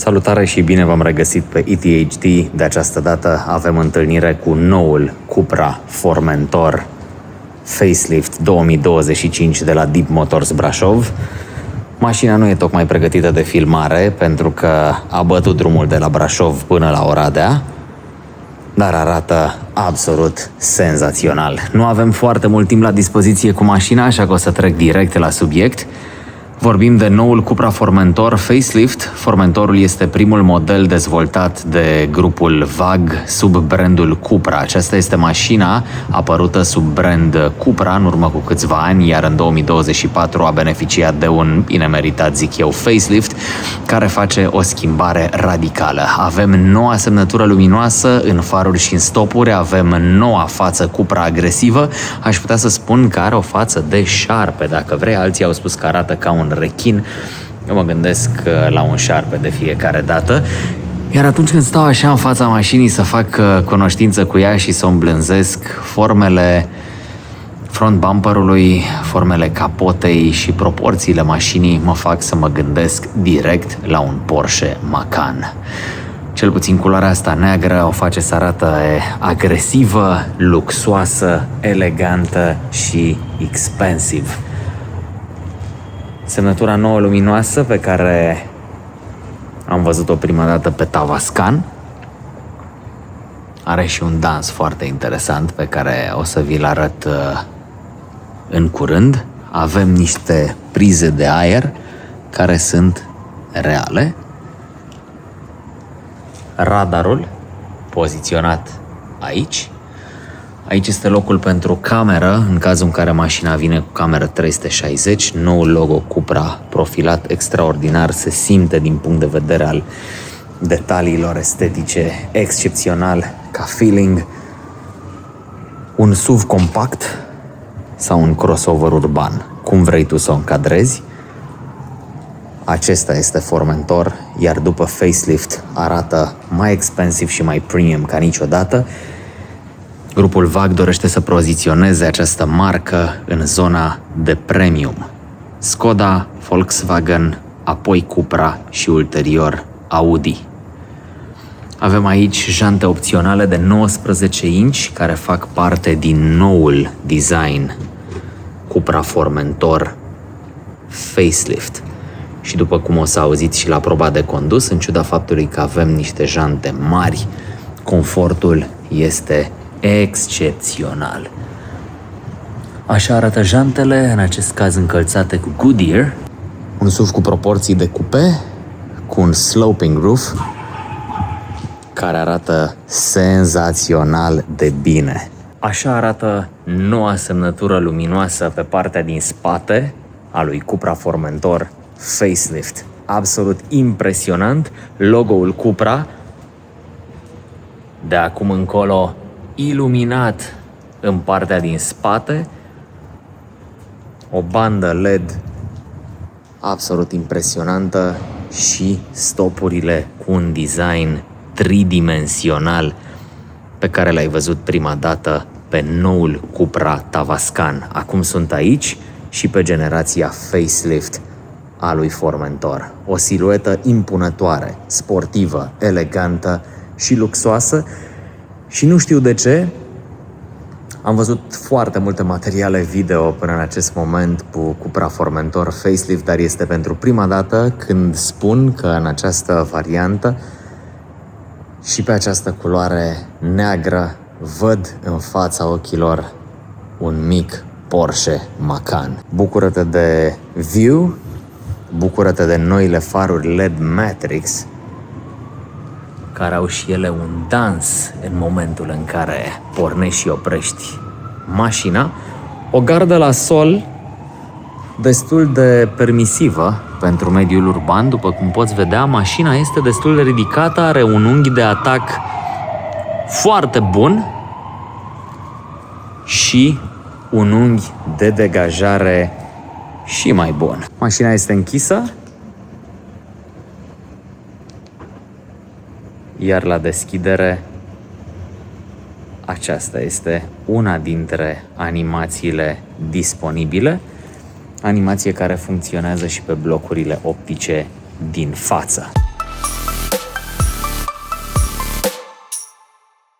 Salutare și bine v-am regăsit pe ETHD. De această dată avem întâlnire cu noul Cupra Formentor Facelift 2025 de la Deep Motors Brașov. Mașina nu e tocmai pregătită de filmare pentru că a bătut drumul de la Brașov până la Oradea, dar arată absolut senzațional. Nu avem foarte mult timp la dispoziție cu mașina, așa că o să trec direct la subiect. Vorbim de noul Cupra Formentor Facelift. Formentorul este primul model dezvoltat de grupul VAG sub brandul Cupra. Aceasta este mașina apărută sub brand Cupra în urmă cu câțiva ani, iar în 2024 a beneficiat de un bine meritat, zic eu, facelift, care face o schimbare radicală. Avem noua semnătură luminoasă în faruri și în stopuri, avem noua față Cupra agresivă. Aș putea să spun că are o față de șarpe, dacă vrei. Alții au spus că arată ca un rechin. Eu mă gândesc la un șarpe de fiecare dată. Iar atunci când stau așa în fața mașinii să fac cunoștință cu ea și să o îmblânzesc, formele front bumperului, formele capotei și proporțiile mașinii mă fac să mă gândesc direct la un Porsche Macan. Cel puțin culoarea asta neagră o face să arată agresivă, luxoasă, elegantă și expensive. Semnătura nouă luminoasă pe care am văzut-o prima dată pe Tavascan are și un dans foarte interesant pe care o să vi-l arăt în curând. Avem niște prize de aer care sunt reale. Radarul poziționat aici. Aici este locul pentru cameră, în cazul în care mașina vine cu cameră 360, noul logo Cupra profilat extraordinar, se simte din punct de vedere al detaliilor estetice excepțional ca feeling. Un SUV compact sau un crossover urban, cum vrei tu să o încadrezi. Acesta este Formentor, iar după facelift arată mai expensiv și mai premium ca niciodată. Grupul VAG dorește să poziționeze această marcă în zona de premium. Skoda, Volkswagen, apoi Cupra și ulterior Audi. Avem aici jante opționale de 19 inch care fac parte din noul design Cupra Formentor Facelift. Și după cum o să auziți și la proba de condus, în ciuda faptului că avem niște jante mari, confortul este excepțional. Așa arată jantele, în acest caz încălțate cu Goodyear. Un SUV cu proporții de coupe, cu un sloping roof, care arată senzațional de bine. Așa arată noua semnătură luminoasă pe partea din spate a lui Cupra Formentor Facelift. Absolut impresionant. Logo-ul Cupra de acum încolo iluminat în partea din spate, o bandă LED absolut impresionantă și stopurile cu un design tridimensional pe care l-ai văzut prima dată pe noul Cupra Tavascan. Acum sunt aici și pe generația facelift a lui Formentor. O siluetă impunătoare, sportivă, elegantă și luxoasă. Și nu știu de ce, am văzut foarte multe materiale video până în acest moment cu Cupra Formentor Facelift, dar este pentru prima dată când spun că în această variantă și pe această culoare neagră văd în fața ochilor un mic Porsche Macan. Bucură-te de view, bucură-te de noile faruri LED Matrix, care au și ele un dans în momentul în care pornești și oprești mașina. O gardă la sol destul de permisivă pentru mediul urban. După cum poți vedea, mașina este destul de ridicată, are un unghi de atac foarte bun și un unghi de degajare și mai bun. Mașina este închisă, iar la deschidere aceasta este una dintre animațiile disponibile, animație care funcționează și pe blocurile optice din față.